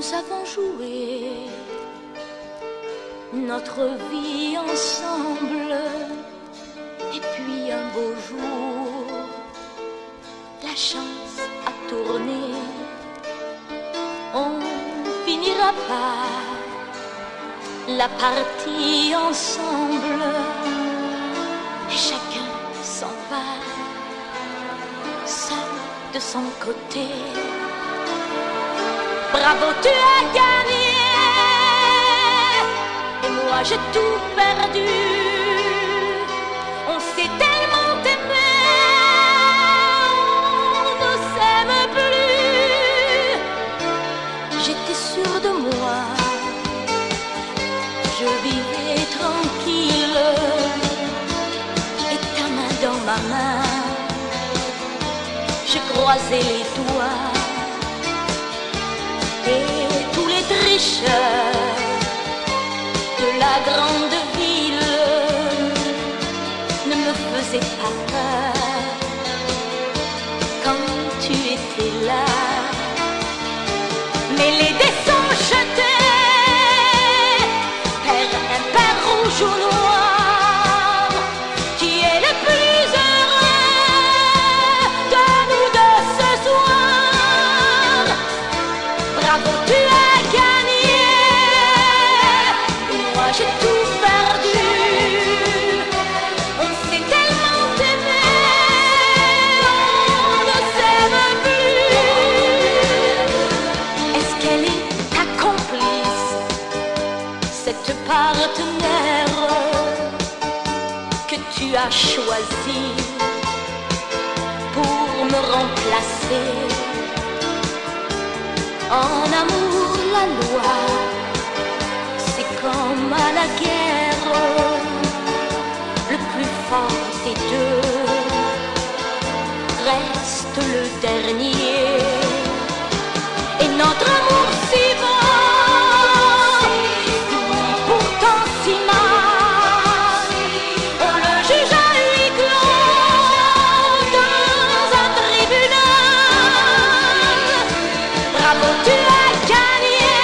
nous avons joué notre vie ensemble. Et puis un beau jour, la chance a tourné. On finira par la partie ensemble. Et chacun s'en va, seul de son côté. Bravo, tu as gagné, et moi j'ai tout perdu. On s'est tellement aimé, on ne s'aime plus. J'étais sûre de moi, je vivais tranquille, et ta main dans ma main, je croisais les doigts. Et tous les tricheurs de la grande ville ne me faisaient pas peur quand tu étais là. Mais les dés sont jetés, père impair, rouge ou noir, qui est le plus heureux de nous deux ce soir. Bravo, tu as gagné, et moi j'ai tout perdu. On s'est tellement aimé, on ne s'aime plus. Est-ce qu'elle est ta complice, cette partenaire que tu as choisie pour me remplacer? En amour, la loi, c'est comme à la guerre, le plus fort des deux reste le dernier. Et notre amour si beau finit pourtant si mal. On le juge à huis clos dans un tribunal. Bravo, tu as gagné,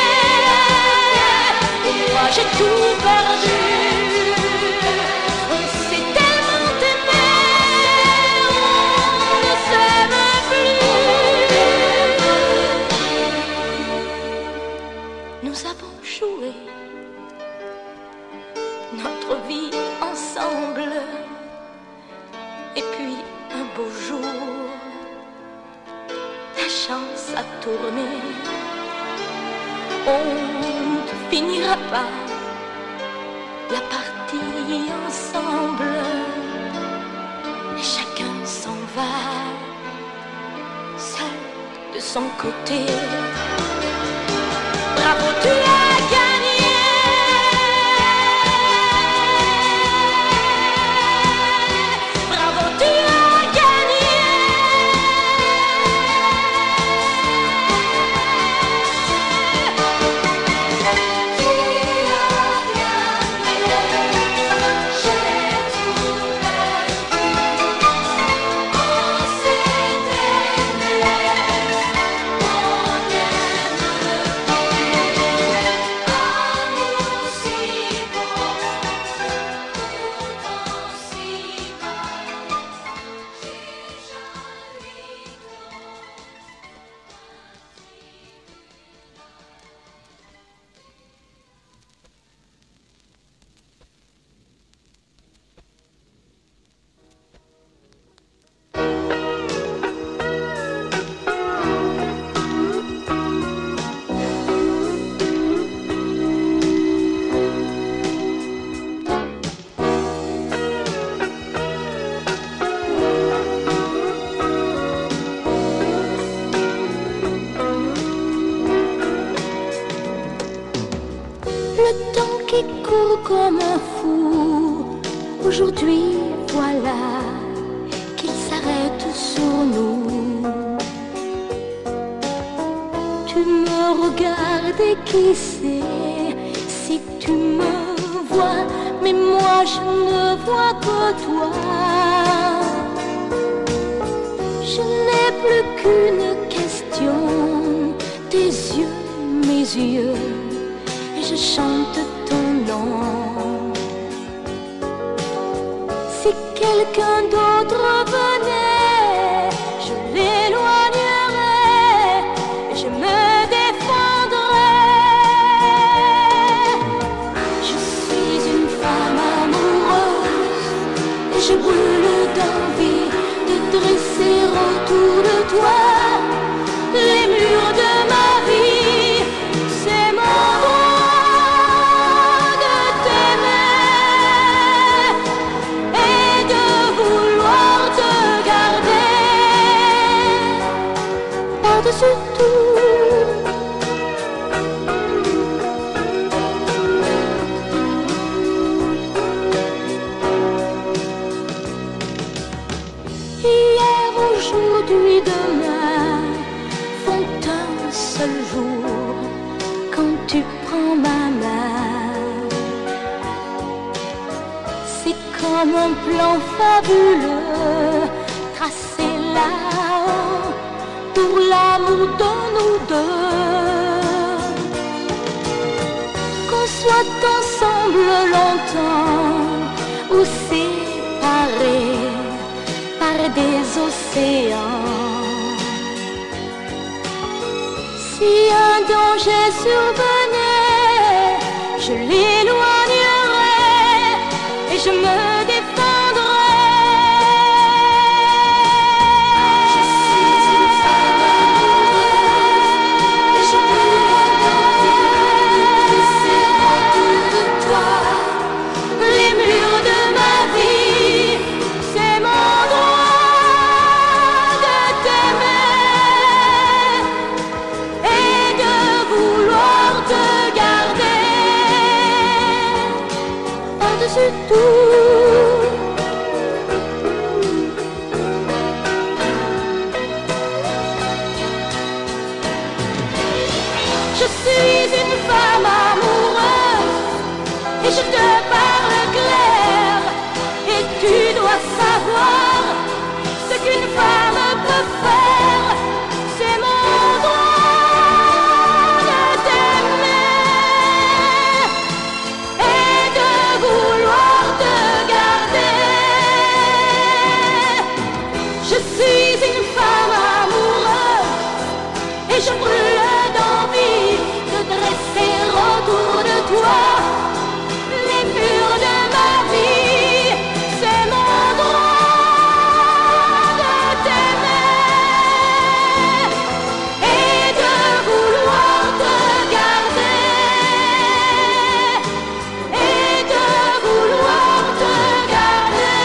et moi j'ai tout perdu. On s'est tellement aimé, on ne s'aime plus. Nous avons joué notre vie ensemble. Et puis un beau jour, la chance a tourné. On ne finira pas la partie ensemble, et chacun s'en va, seul de son côté. Bravo, tu as gagné, bravo, tu as gagné. Le temps qui court comme un fou, aujourd'hui voilà qu'il s'arrête sur nous. Tu me regardes et qui sait si tu me vois, mais moi je ne vois que toi. Je n'ai plus qu'une question, tes yeux, mes yeux et je chante ton nom. Si quelqu'un d'autre venait, je l'éloignerais et je me défendrais. Je suis une femme amoureuse et je brûle d'envie de dresser autour de toi les murs de ma vie. C'est mon droit de t'aimer et de vouloir te garder par-dessus tout. Hier, aujourd'hui, demain font un seul jour quand tu prends ma main. C'est comme un plan fabuleux tracé là-haut pour l'amour de nous deux. Qu'on soit ensemble longtemps ou séparés par des océans. Si un danger survenait, je l'éloignerais et je me défendrais. Je suis une femme amoureuse et je brûle d'envie de serrer autour de toi les murs de ma vie. C'est mon droit de t'aimer et de vouloir te garder par-dessus tout. Je suis une femme amoureuse et je te parle clair et tu dois savoir ce qu'une femme peut faire. C'est mon droit de t'aimer et de vouloir te garder. Je suis une femme amoureuse et je brûle d'envie de dresser autour de toi les murs de ma vie. C'est mon droit de t'aimer et de vouloir te garder et de vouloir te garder.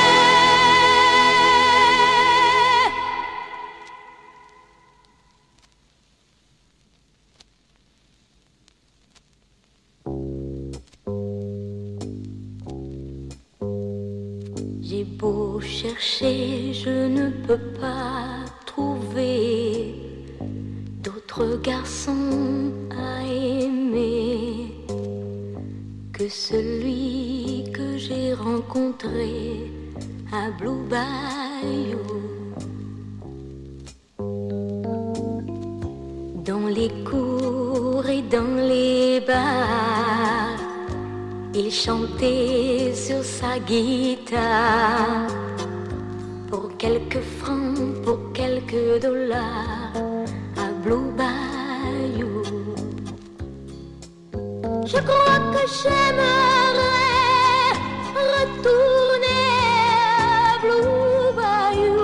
J'ai beau chercher, je ne peux pas trouver d'autres garçons à aimer que celui que j'ai rencontré à Blue Bayou. Dans les cours et dans les bars, il chantait sur sa guitare pour quelques francs, pour quelques dollars à Blue Bayou. Je crois que j'aimerais retourner à Blue Bayou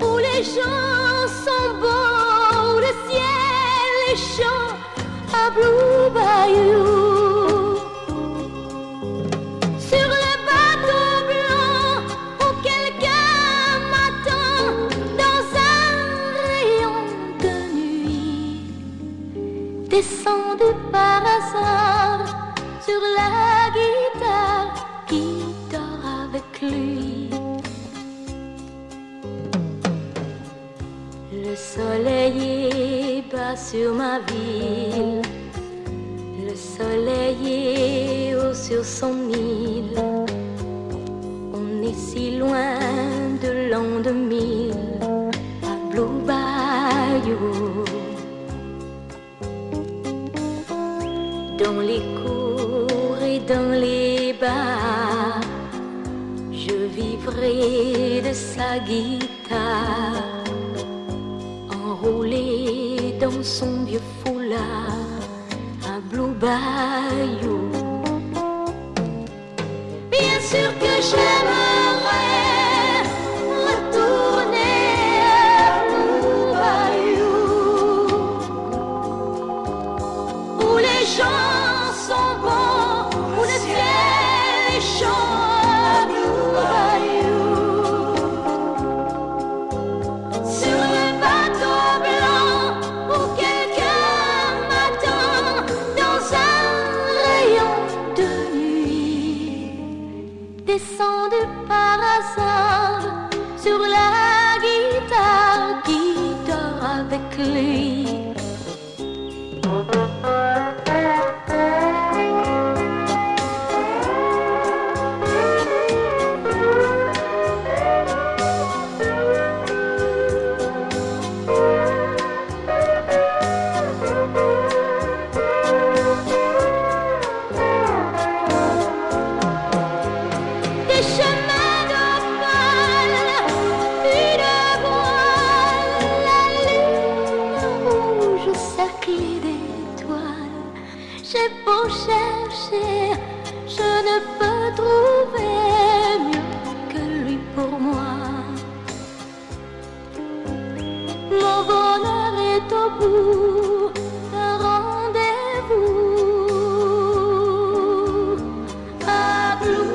où les gens sont beaux, où le ciel est chaud à Blue Bayou. Sur le bateau blanc où quelqu'un m'attend dans un rayon de nuit, descendu par hasard sur la guitare qui dort avec lui. Le soleil est bas sur ma ville, le soleil est haut sur son île. On est si loin de l'an 2000 à Blue Bayou. dans les cours et dans les bars, je vivrai de sa guitare, enroulé dans son vieux foulard, un blue bayou. Bien sûr que j'aimerais retourner à Blue Bayou, où les gens sont bons, où le ciel est chaud à Blue Bayou. Sur le bateau blanc où quelqu'un m'attend dans un rayon de nuit, descendu par hasard sur la guitare qui dort avec lui. Des chemins d'opale, une voile, la lune rouge cerclée d'étoiles. J'ai beau chercher, je ne peux trouver mieux que lui pour moi. Mon bonheur est au bout d'un rendez-vous à Blue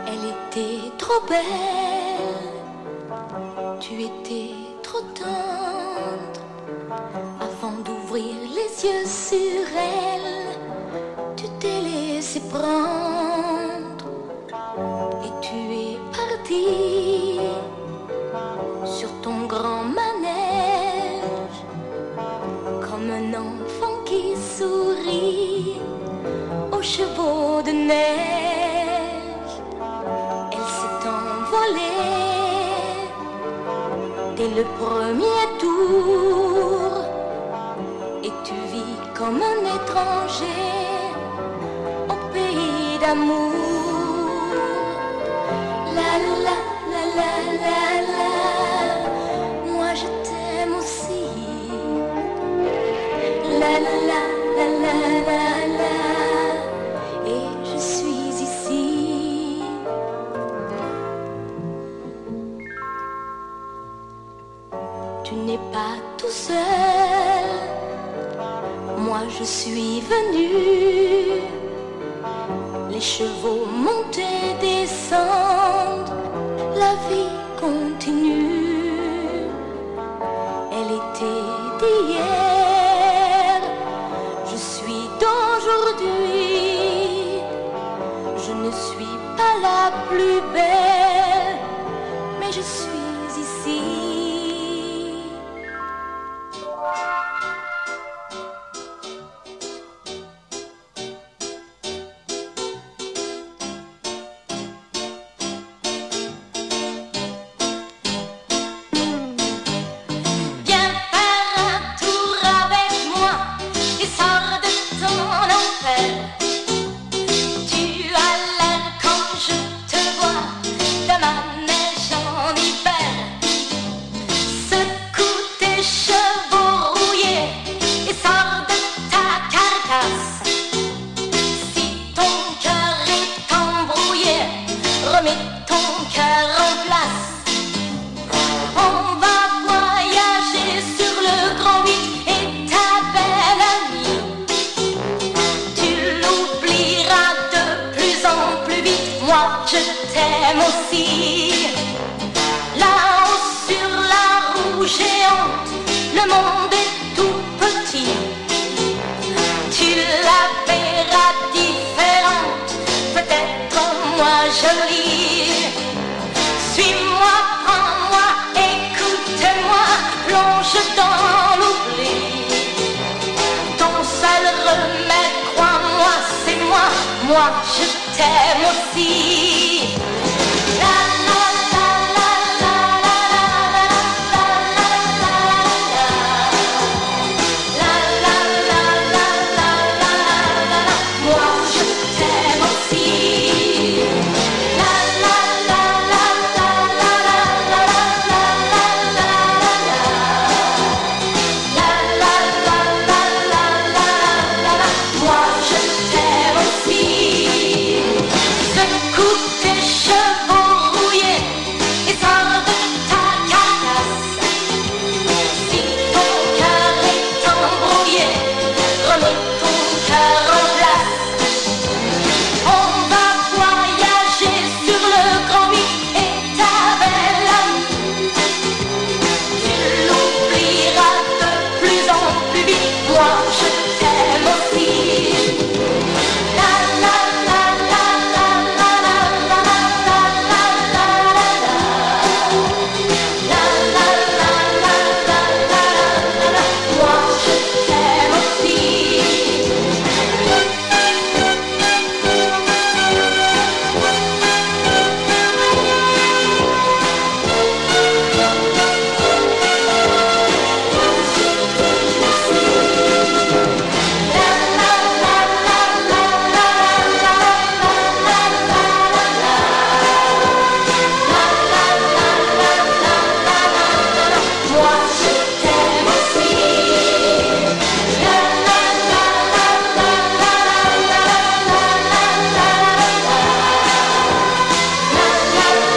Elle était trop belle, tu étais trop tendre. Avant d'ouvrir les yeux sur elle, tu t'es laissé prendre et tu es parti sur ton grand manège comme un enfant qui sourit aux chevaux de neige. Elle s'est envolée dès le premier tour et tu vis comme un étranger au pays d'amour. La la la la la la, moi je t'aime aussi. La la la la la la la, et je suis ici. Tu n'es pas tout seul, moi je suis venu. Les chevaux montent et descendent, la vie continue. Elle était d'hier, je suis d'aujourd'hui. Je ne suis pas la plus belle, mais je suis ici. Viens faire un tour avec moi et sors de ton enfer. Tu as l'air quand je te vois de ma neige en hiver. Secoue tes chevaux rouillés et sors de ta carcasse. Si ton cœur est embrouillé, remets ton cœur en place. On va voyager sur le grand vide et ta belle amie, tu l'oublieras de plus en plus vite. Moi je t'aime aussi. Là-haut sur la roue géante, le monde est tout petit. t'aime aussi. La la la la la la la la la la la la la la la. Moi je t'aime aussi. La la la la la la la la la la. Moi je t'aime aussi. Secoue tes chevaux rouillés et sors de ta carcasse. Si ton cœur est embrouillé, remets ton cœur en place. On va voyager sur le grand oui et ta belle amie. Tu l'oublieras de plus en plus vite. Moi je t'aime aussi. La la la la la la la la la la la la. La la la la la la la. Moi je t'aime aussi. Moi je t'aime aussi. La la la la la la la la la la. La la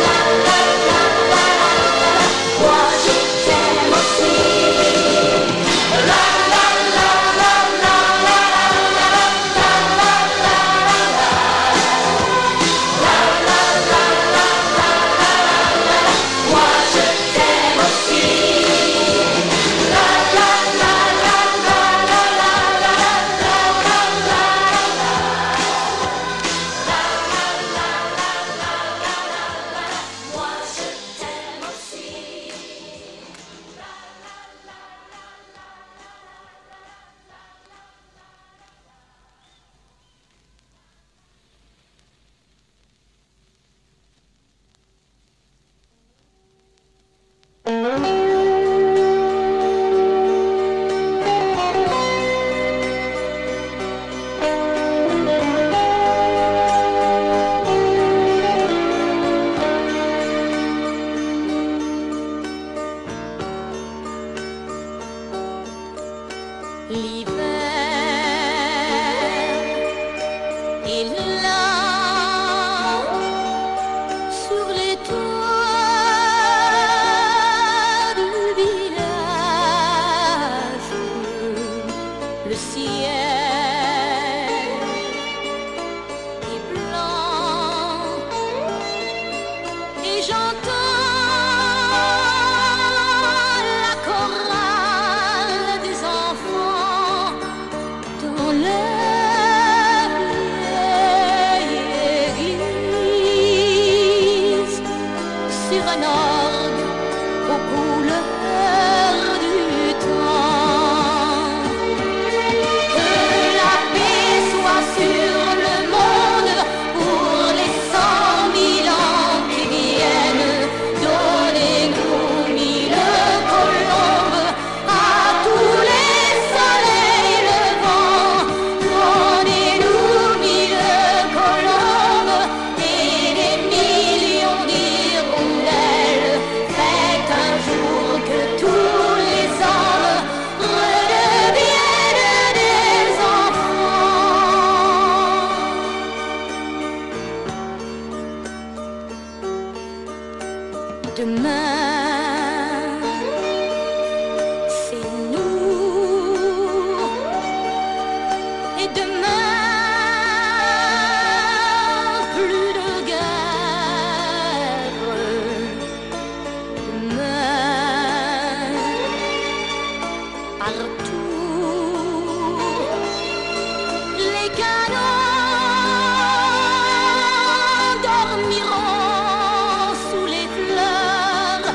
la la la la. Moi je t'aime aussi. La la la la la la la la la. Moi je t'aime aussi. La la la la la la la Moi je t'aime aussi. L'hiver est là sur les toits du village. Le ciel est blanc et j'entends la chorale des enfants dans la vieille église sur un orgue aux couleurs du temps. Que la paix soit sur le monde pour les 100 000 ans qui viennent. Donnez-nous 1000 colombes à tous les soleils levants. Donnez-nous 1000 colombes et des millions d'hirondelles. Faites un jour que tous les hommes redeviennent des enfants. Demain, c'est nous. Et demain, plus de guerre. Demain, partout, les canons dormiront sous les fleurs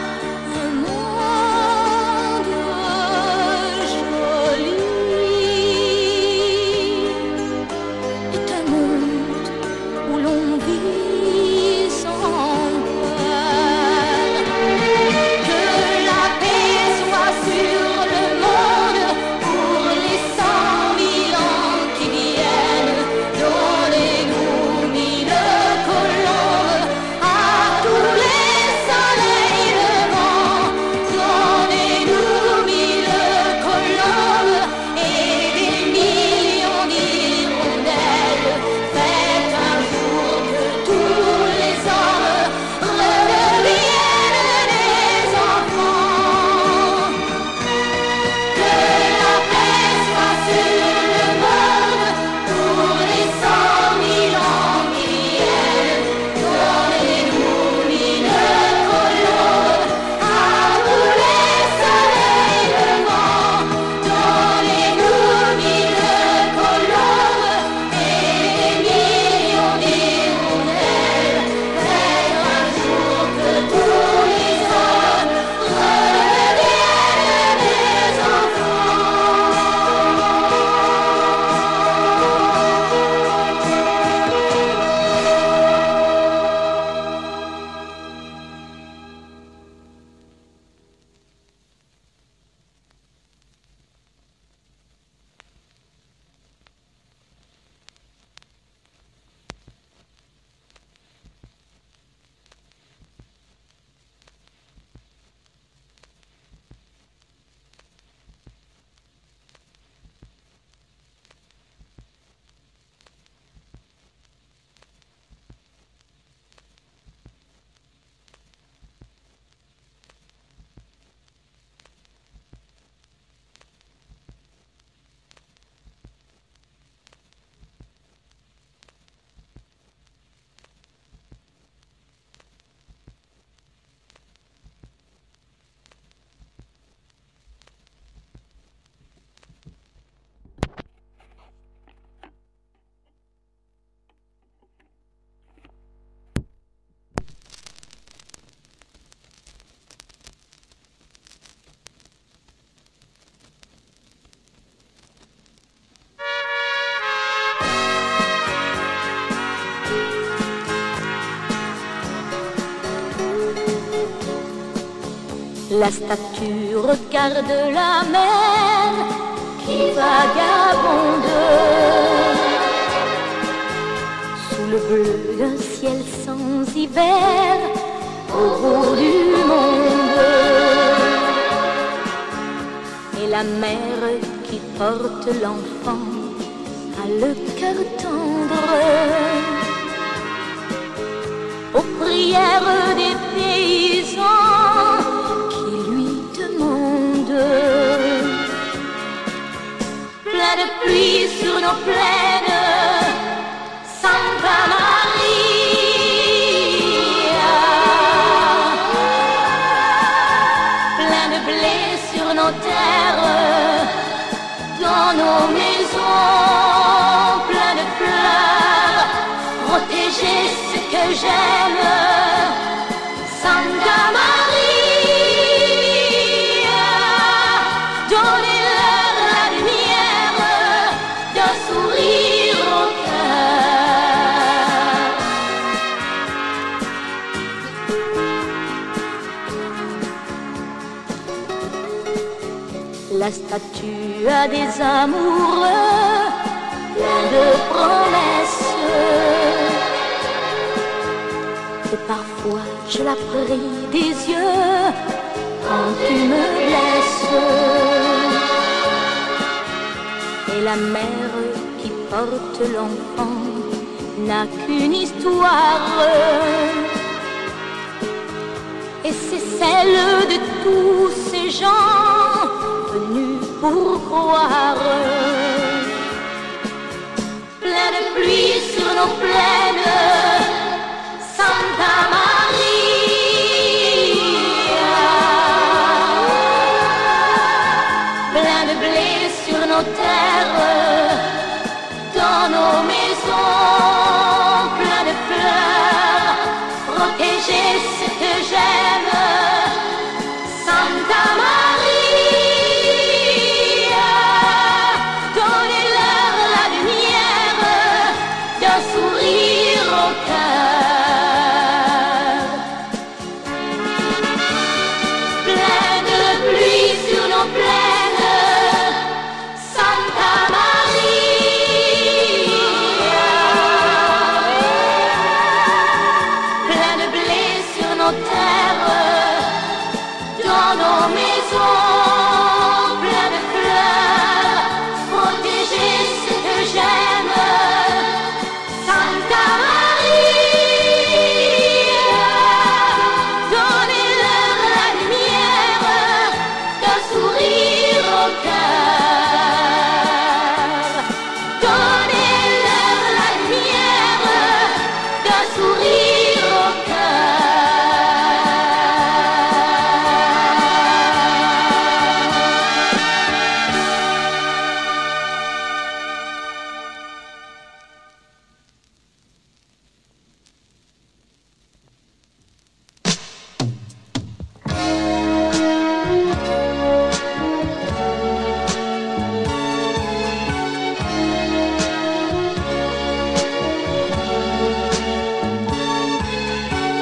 La statue regarde la mer qui vagabonde sous le bleu d'un ciel sans hiver au bout du monde. Et la mère qui porte l'enfant a le cœur tendre aux prières des paysans qui lui demandent. Plein de pluie sur nos plaines, Santa Maria. Plein de blé sur nos terres, dans nos maisons, plein de fleurs, protéger ce que j'aime, Santa Maria. Donnez-leur la lumière d'un sourire au cœur. La statue a des amoureux, plein de promesses. Et parfois je la prie des yeux quand tu me laisses. Et la mère qui porte l'enfant n'a qu'une histoire, et c'est celle de tous ces gens venus pour croire. Plein de pluie sur nos plaines, Santa Maria. Plein de blé sur nos terres, dans nos maisons, plein de fleurs, protéger ce que j'aime, Santa Maria. Donnez-leur la lumière d'un sourire au cœur. Plein de pluie sur nos plaines, Santa Maria. Plein de blé sur nos terres, dans nos maisons, plein de fleurs, protéger ce que j'aime, Santa Maria. Donnez-leur la lumière d'un sourire au cœur. Donnez-leur la lumière d'un sourire au cœur.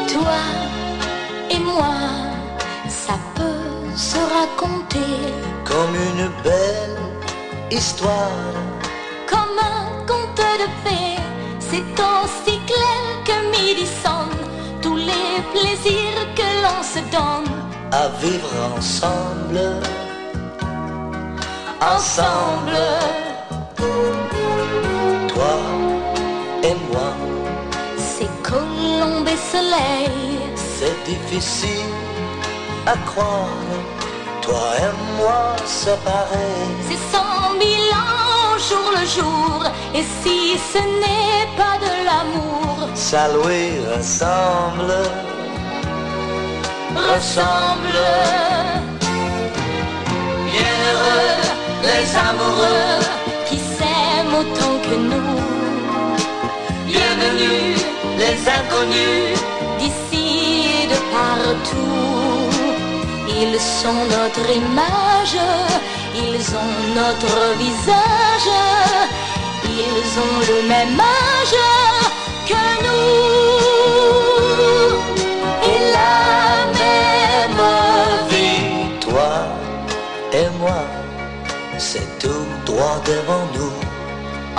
Toi et moi, ça peut se raconter Comme une belle histoire, comme un conte de fées. C'est aussi clair que midi sonne, tous les plaisirs que l'on se donne. à vivre ensemble, Ensemble, toi et moi. c'est colombe et soleil. C'est difficile à croire, toi et moi séparés. C'est 100 000 ans jour le jour. Et si ce n'est pas de l'amour, Saluer ensemble, ressemble. Bienheureux les amoureux qui s'aiment autant que nous. Bienvenue les inconnus d'ici et de partout. Ils sont notre image, ils ont notre visage, ils ont le même âge que nous et la même vie. c'est tout droit devant nous.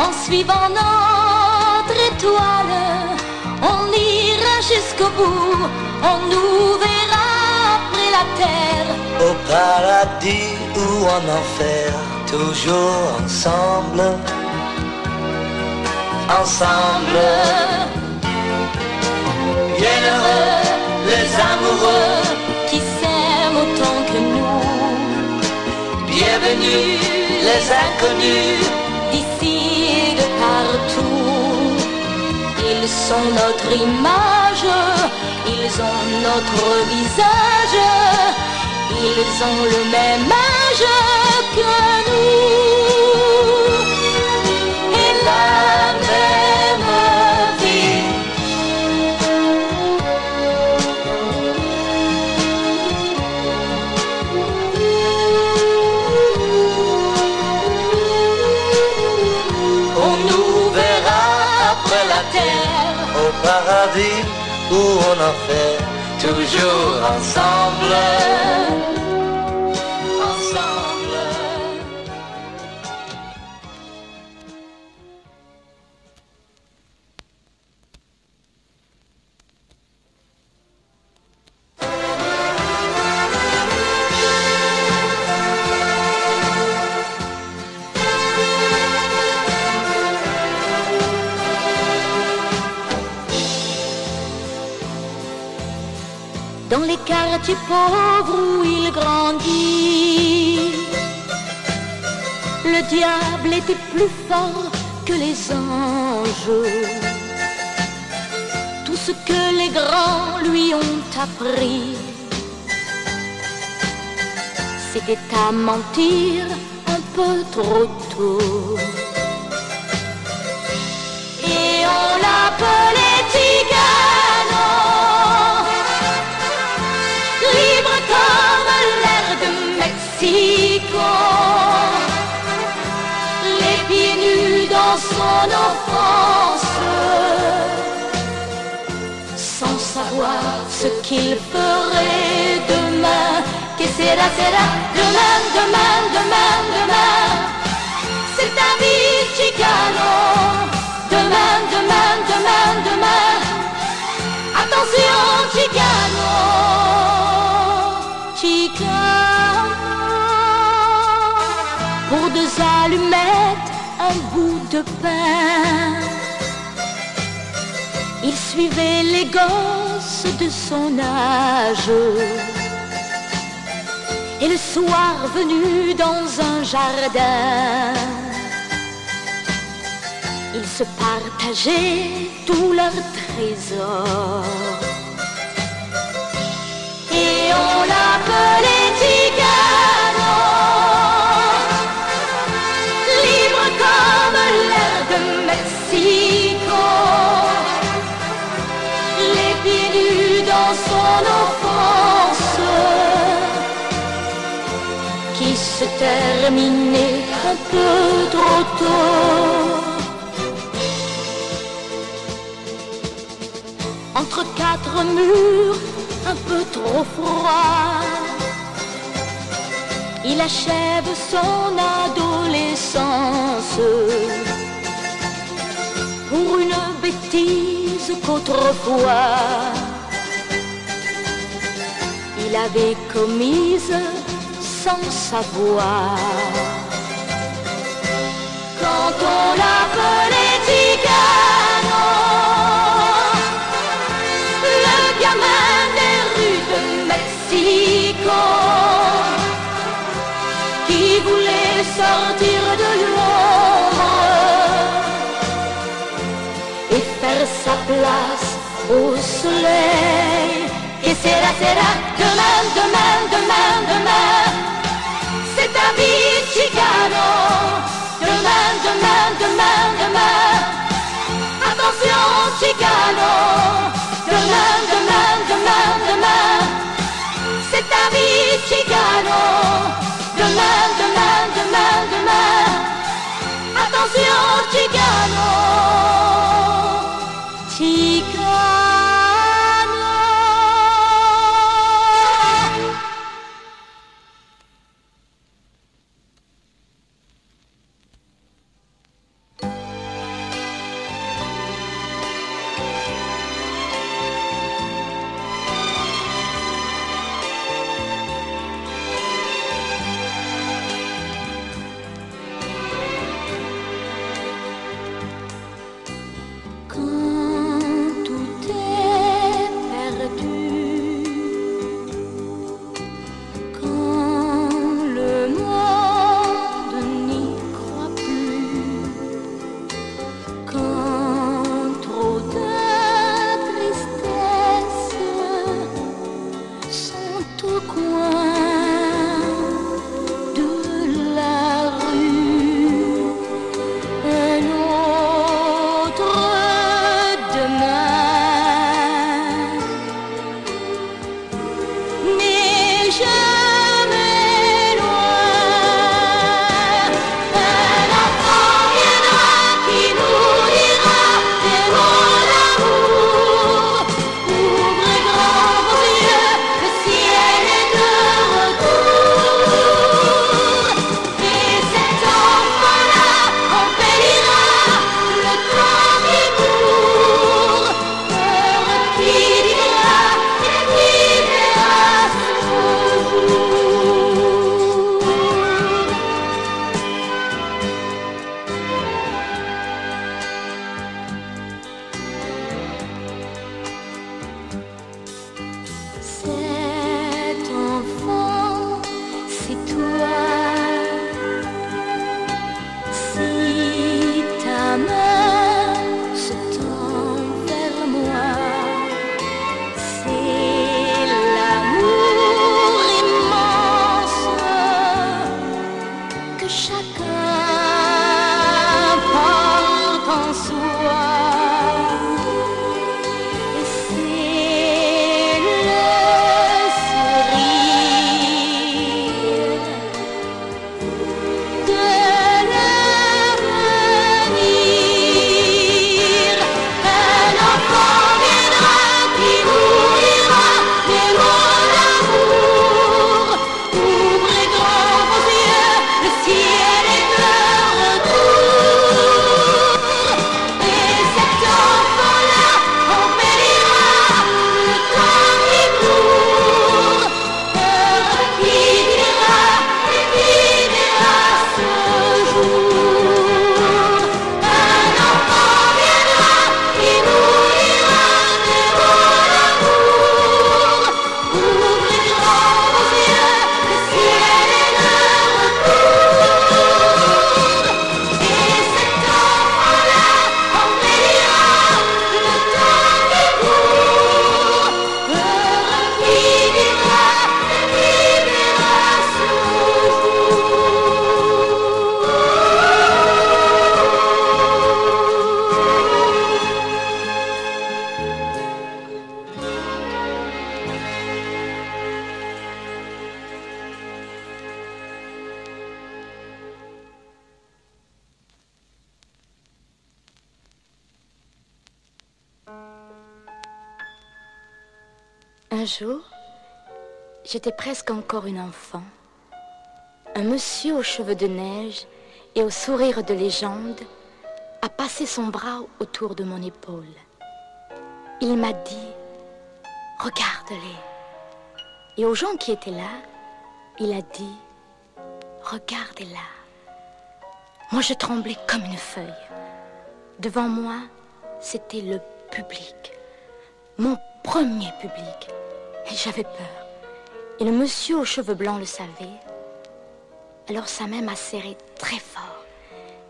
En suivant notre étoile, on ira jusqu'au bout, on nous verra après la terre. Au paradis ou en enfer, toujours ensemble, ensemble. Bienheureux les amoureux qui s'aiment autant que nous. Bienvenue les inconnus d'ici et de partout. Ils sont notre image, ils ont notre visage, ils ont le même âge que nous et la même vie. On nous verra après la terre, au paradis ou en enfer, toujours ensemble, ensemble. Dans les quartiers pauvres où il grandit, le diable était plus fort que les anges. Tout ce que les grands lui ont appris, c'était à mentir un peu trop tôt. Et on l'appelait Tigano, libre comme l'air de Mexico, les pieds nus dans son offense, sans savoir ce qu'il ferait demain. Que sera, sera, demain, demain, demain, demain. C'est ta vie, Chicano. Demain, demain, demain, demain. Attention, Chicano. Chicano. Pour 2 allumettes, un bout de pain, il suivait les gosses de son âge. Et le soir venu dans un jardin, ils se partageaient tous leurs trésors. Et on l'appelait Tigano, libre comme l'air de Mexico, les pieds nus dans son offense, qui se terminait un peu trop tôt. Entre 4 murs, un peu trop froid, il achève son adolescence pour une bêtise qu'autrefois il avait commise sans savoir. Quand on l'appelait Tigano, le gamin des rues de Mexico, qui voulait sortir de l'ombre et faire sa place au soleil. Et sera, sera, demain, demain, demain, demain. C'est ta vie, Chicano. Demain, demain, demain, demain. Attention, Chicano. Demain, demain, demain, demain. C'est ta vie, Chicano. Demain, demain, demain, demain. Attention, Chicano. Chicano. Un jour, j'étais presque encore une enfant. Un monsieur aux cheveux de neige et au sourire de légende a passé son bras autour de mon épaule. Il m'a dit « Regarde-les ». Et aux gens qui étaient là, il a dit « Regardez-la ». Moi, je tremblais comme une feuille. Devant moi, c'était le public. Mon premier public. Et j'avais peur. Et le monsieur aux cheveux blancs le savait. Alors sa main m'a serré très fort.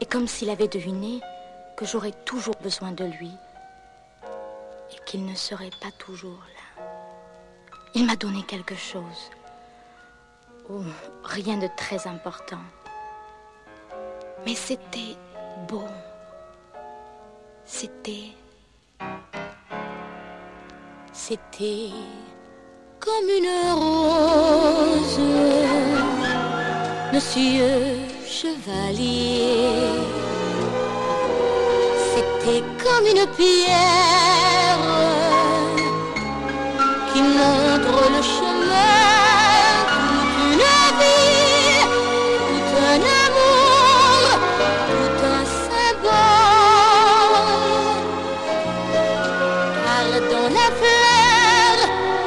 Et comme s'il avait deviné que j'aurais toujours besoin de lui. Et qu'il ne serait pas toujours là. Il m'a donné quelque chose. Oh, rien de très important. Mais c'était beau. C'était comme une rose, monsieur chevalier. C'était comme une pierre qui montre le chemin, toute une vie, tout un amour, tout un symbole. Car dans la fleur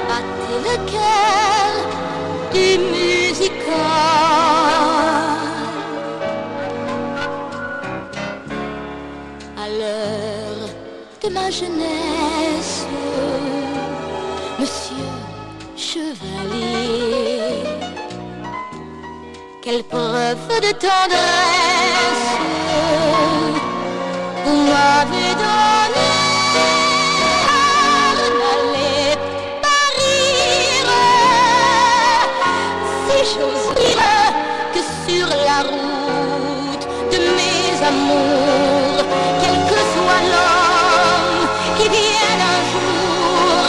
battait le cœur du musical. À l'heure de ma jeunesse, monsieur chevalier, quelle preuve de tendresse vous m'avez donné. N'allez pas rire, si j'ose dire que sur la route de mes amours, quel que soit l'homme qui vienne un jour,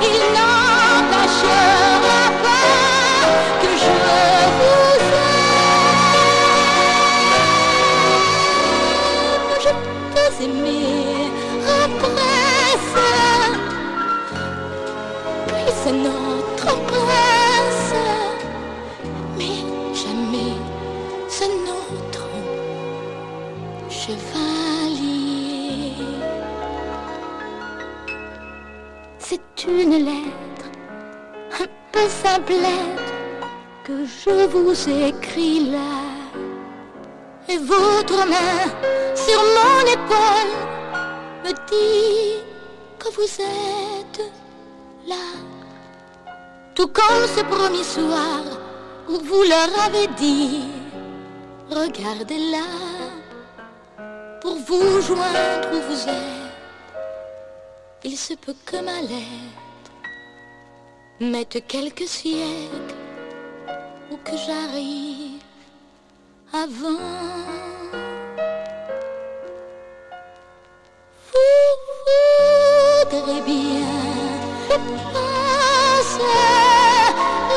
il n'empêchera pas que je vous aime. Je peux aimer après ça, puis c'est notre prince, mais jamais c'est notre chevalier. C'est une lettre, un peu simplette, que je vous écris là. Et votre main sur mon épaule me dit que vous êtes là. Tout comme ce premier soir où vous leur avez dit regardez-la, pour vous joindre où vous êtes. Il se peut que ma lettre mette quelques siècles ou que j'arrive avant. Vous voudrez bien, je pense,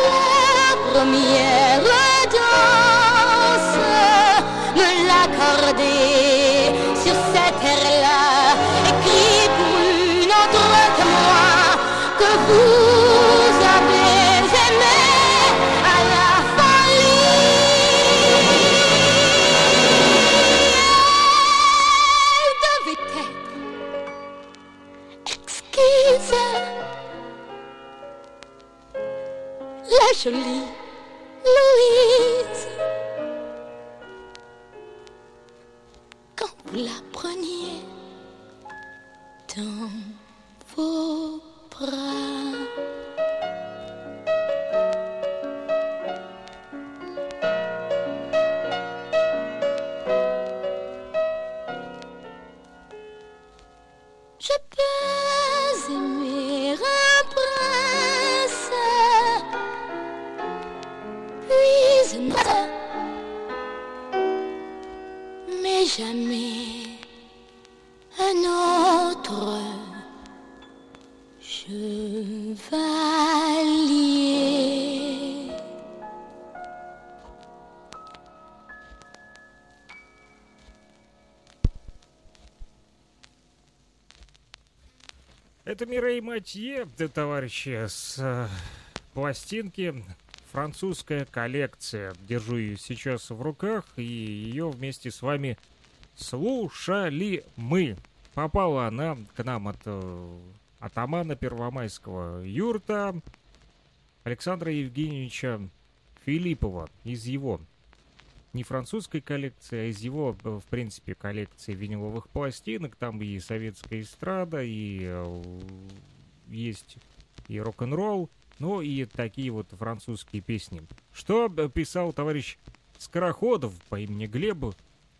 la première danse, me l'accorder sur cette air-là, écrit pour une autre que moi, que vous avez aimé à la folie. Elle devait être exquise, la jolie Louise. Quand vous la preniez dans vos bras, je peux aimer un prince, puis un autre, mais jamais un autre chevalier. Это Мирей Матье, товарищи, с пластинки «Французская коллекция». Держу ее сейчас в руках, и ее вместе с вами слушали мы. Попала она к нам от атамана Первомайского юрта Александра Евгеньевича Филиппова из его не французской коллекции, а из его, в принципе, коллекции виниловых пластинок. Там и советская эстрада, и есть и рок-н-ролл, ну и такие вот французские песни. Что писал товарищ Скороходов по имени Глеб?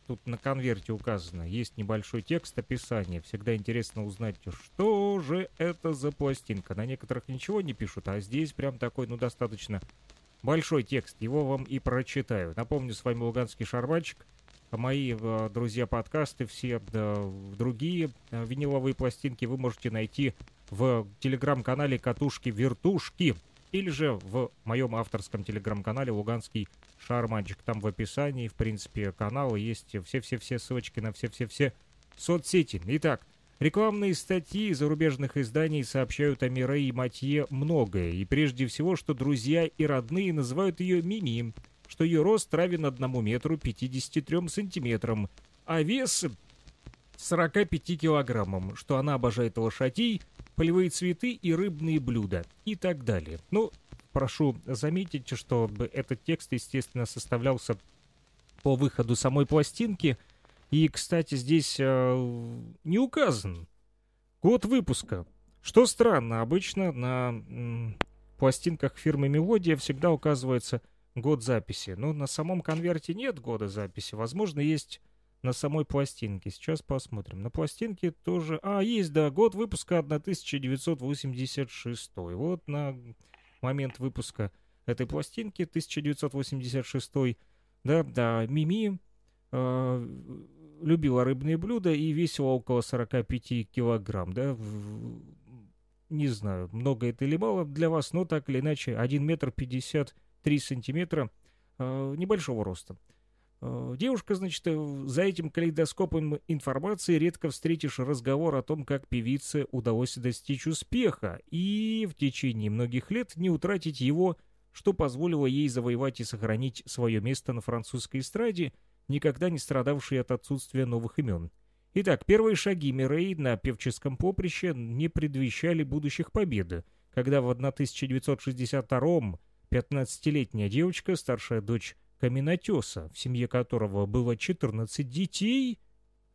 Тут на конверте указано, есть небольшой текст описания. Всегда интересно узнать, что же это за пластинка. На некоторых ничего не пишут, а здесь прям такой, ну, достаточно большой текст. Его вам и прочитаю. Напомню, с вами Луганский Шарманщик. Мои друзья подкасты, все другие виниловые пластинки вы можете найти в телеграм-канале «Катушки-вертушки» или же в моем авторском телеграм-канале «Луганский Шарманщик». Там в описании, в принципе, канала есть все-все-все ссылочки на все-все-все соцсети. Итак, рекламные статьи зарубежных изданий сообщают о Мирей Матье многое. И прежде всего, что друзья и родные называют ее Мими, что ее рост равен 1 метру 53 сантиметрам, а вес 45 килограммам, что она обожает лошадей, полевые цветы и рыбные блюда и так далее. Ну, прошу заметить, что этот текст, естественно, составлялся по выходу самой пластинки. И, кстати, здесь не указан год выпуска. Что странно, обычно на пластинках фирмы «Мелодия» всегда указывается год записи. Но на самом конверте нет года записи. Возможно, есть на самой пластинке. Сейчас посмотрим. На пластинке тоже... есть, да, год выпуска 1986. Вот на момент выпуска этой пластинки, 1986. Да, Мими любила рыбные блюда и весила около 45 килограмм, да. Не знаю, много это или мало для вас, но так или иначе, 1 метр 53 сантиметра небольшого роста. Девушка, значит, за этим калейдоскопом информации редко встретишь разговор о том, как певице удалось достичь успеха и в течение многих лет не утратить его, что позволило ей завоевать и сохранить свое место на французской эстраде, никогда не страдавшей от отсутствия новых имен. Итак, первые шаги Мирей на певческом поприще не предвещали будущих побед, когда в 1962-м 15-летняя девочка, старшая дочь каменотеса, в семье которого было 14 детей,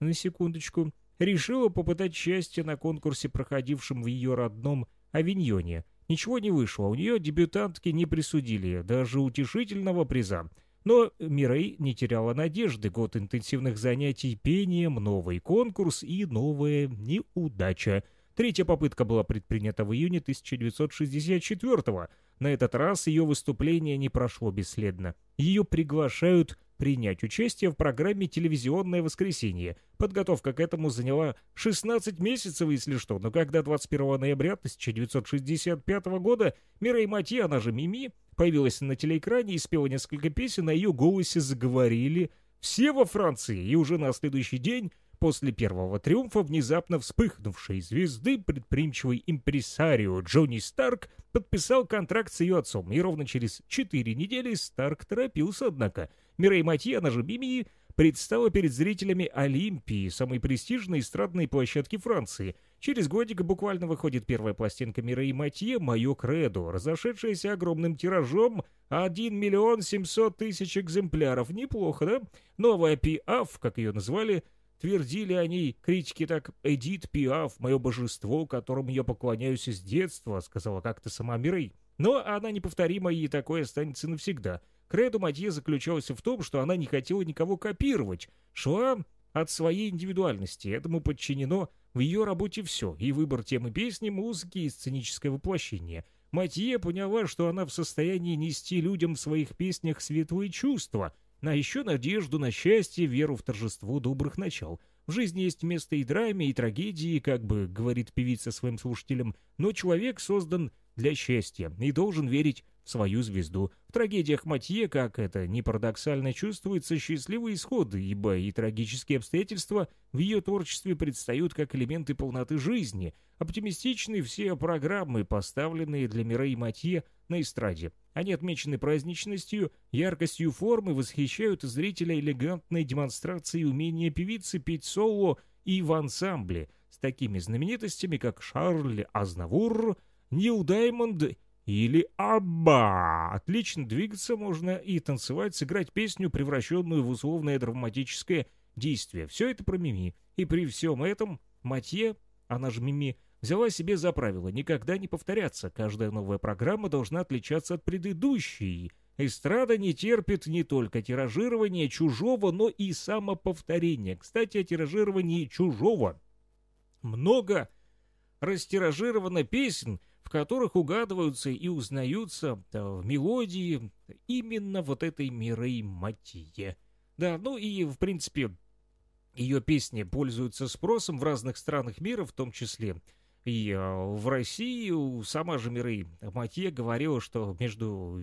на секундочку, решила попытать счастье на конкурсе, проходившем в ее родном Авиньоне. Ничего не вышло, у нее дебютантки не присудили, даже утешительного приза. Но Мирей не теряла надежды. Год интенсивных занятий пением, новый конкурс и новая неудача. Третья попытка была предпринята в июне 1964-го. На этот раз ее выступление не прошло бесследно. Ее приглашают принять участие в программе «Телевизионное воскресенье». Подготовка к этому заняла 16 месяцев, если что. Но когда 21 ноября 1965 года Мирей Матье, она же Мими, появилась на телеэкране и спела несколько песен, на ее голосе заговорили все во Франции. И уже на следующий день, после первого триумфа, внезапно вспыхнувшей звезды, предприимчивый импресарио Джонни Старк подписал контракт с ее отцом. И ровно через 4 недели Старк торопился, однако. Мирей Матье, она же Мими, предстала перед зрителями Олимпии, самой престижной эстрадной площадки Франции. Через годик буквально выходит первая пластинка Мирей Матье «Мое кредо», разошедшаяся огромным тиражом 1 700 000 экземпляров. Неплохо, да? Новая Пиаф, как ее назвали, твердили они, критики так: «Эдит Пиаф, мое божество, которому я поклоняюсь с детства», сказала как-то сама Мирей. Но она неповторима, и такое останется навсегда. Кредо Матье заключалось в том, что она не хотела никого копировать, шла от своей индивидуальности. Этому подчинено в ее работе все: и выбор темы песни, музыки, и сценическое воплощение. Матье поняла, что она в состоянии нести людям в своих песнях светлые чувства, а еще надежду на счастье, веру в торжество добрых начал. В жизни есть место и драме, и трагедии, как бы говорит певица своим слушателям, но человек создан для счастья и должен верить в свою звезду. В трагедиях Матье, как это ни парадоксально, чувствуется счастливый исход, ибо и трагические обстоятельства в ее творчестве предстают как элементы полноты жизни. Оптимистичны все программы, поставленные для Мирей Матье на эстраде. Они отмечены праздничностью, яркостью формы, восхищают зрителя элегантной демонстрацией умения певицы петь соло и в ансамбле с такими знаменитостями, как Шарль Азнавур, Нил Даймонд или Абба. Отлично двигаться можно и танцевать, сыграть песню, превращенную в условное драматическое действие. Все это про Мими. И при всем этом Матье, она же Мими, взяла себе за правило никогда не повторяться. Каждая новая программа должна отличаться от предыдущей. Эстрада не терпит не только тиражирования чужого, но и самоповторения. Кстати, о тиражировании чужого. Много растиражировано песен, в которых угадываются и узнаются мелодии именно вот этой Мирей Матье. Да, ну и, в принципе, ее песни пользуются спросом в разных странах мира, в том числе и в России. Сама же Мирей Матье говорила, что между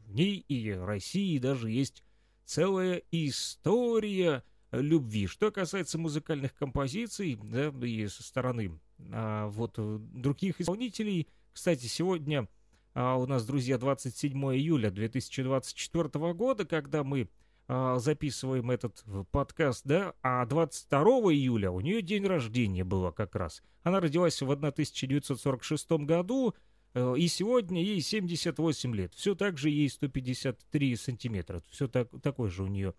ней и Россией даже есть целая история любви. Что касается музыкальных композиций, да, и со стороны вот других исполнителей. Кстати, сегодня у нас, друзья, 27 июля 2024 года, когда мы записываем этот подкаст, да, а 22 июля у нее день рождения было как раз. Она родилась в 1946 году, и сегодня ей 78 лет. Все так же ей 153 сантиметра. Все такой же у нее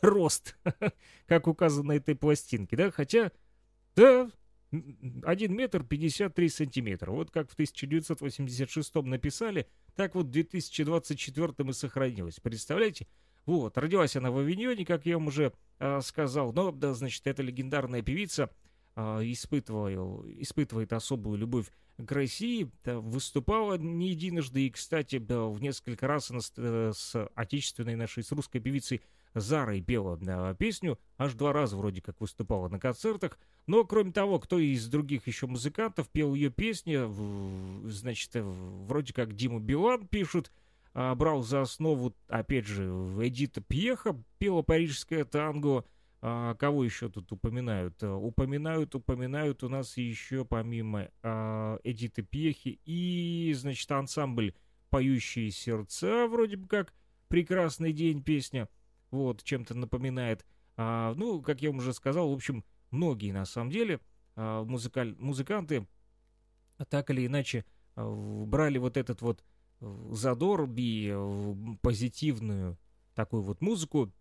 рост, как указано на этой пластинке, да, хотя, да, 1 метр 53 сантиметра. Вот как в 1986 написали, так вот в 2024 и сохранилось. Представляете? Вот, родилась она в Авиньоне, как я вам уже сказал, но, да, значит, эта легендарная певица испытывает особую любовь к России, да, выступала не единожды, и, кстати, да, в несколько раз она с отечественной нашей, с русской певицей Зарой пела песню, аж 2 раза вроде как выступала на концертах. Но, кроме того, кто из других еще музыкантов пел ее песни, значит, вроде как Дима Билан пишут, брал за основу, опять же, Эдита Пьеха, пела парижское танго. Кого еще тут упоминают? Упоминают у нас еще помимо Эдиты Пьехи и, значит, ансамбль «Поющие сердца», вроде бы как «Прекрасный день» песня. Вот, чем-то напоминает. Ну, как я вам уже сказал, в общем, многие, на самом деле, музыканты так или иначе брали вот этот вот задор и позитивную такую вот музыку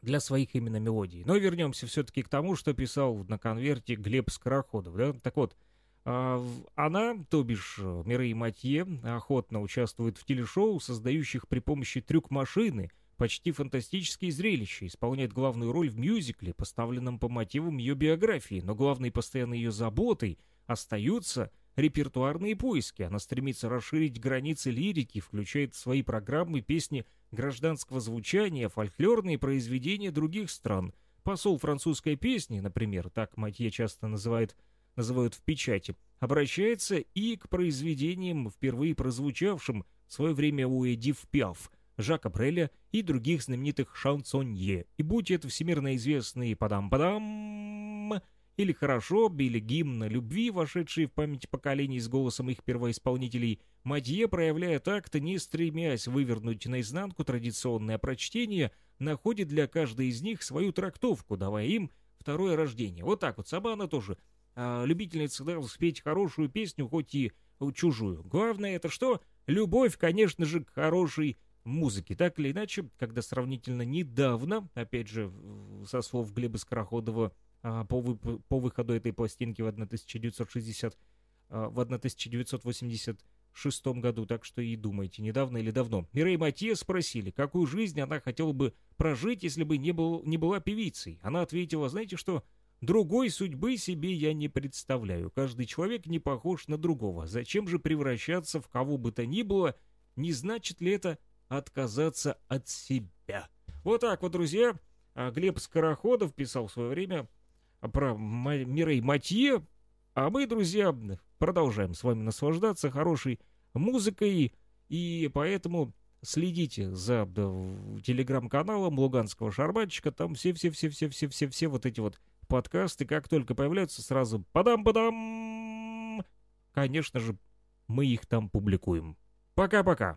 для своих именно мелодий. Но вернемся все-таки к тому, что писал на конверте Глеб Скороходов. Да? Так вот, она, то бишь Мирей Матье, охотно участвует в телешоу, создающих при помощи трюк-машины почти фантастические зрелища, исполняет главную роль в мюзикле, поставленном по мотивам ее биографии, но главной постоянной ее заботой остаются репертуарные поиски. Она стремится расширить границы лирики, включает в свои программы песни гражданского звучания, фольклорные произведения других стран. Посол французской песни, например, так Матье часто называют в печати, обращается и к произведениям, впервые прозвучавшим в свое время у Эдith Пиаф, Жака Бреля и других знаменитых шансонье. И будь это всемирно известные «Падам-падам», или «Хорошо», или гимн любви, вошедшие в память поколений с голосом их первоисполнителей, Матье, проявляя такт, не стремясь вывернуть наизнанку традиционное прочтение, находит для каждой из них свою трактовку, давая им второе рождение. Вот так вот. Сама она тоже любительница, да, спеть хорошую песню, хоть и чужую. Главное это что? Любовь, конечно же, к хорошей музыке. Так или иначе, когда сравнительно недавно, опять же, со слов Глеба Скороходова, по выходу этой пластинки в 1986 году, так что и думайте, недавно или давно. Мирей Матье спросили, какую жизнь она хотела бы прожить, если бы не была певицей. Она ответила, знаете что, другой судьбы себе я не представляю. Каждый человек не похож на другого. Зачем же превращаться в кого бы то ни было? Не значит ли это отказаться от себя? Вот так вот, друзья. Глеб Скороходов писал в свое время про Мирей Матье, а мы, друзья, продолжаем с вами наслаждаться хорошей музыкой, и поэтому следите за телеграм-каналом Луганского шарманщика, там все вот эти вот подкасты, как только появляются, сразу падам-падам, конечно же, мы их там публикуем. Пока-пока.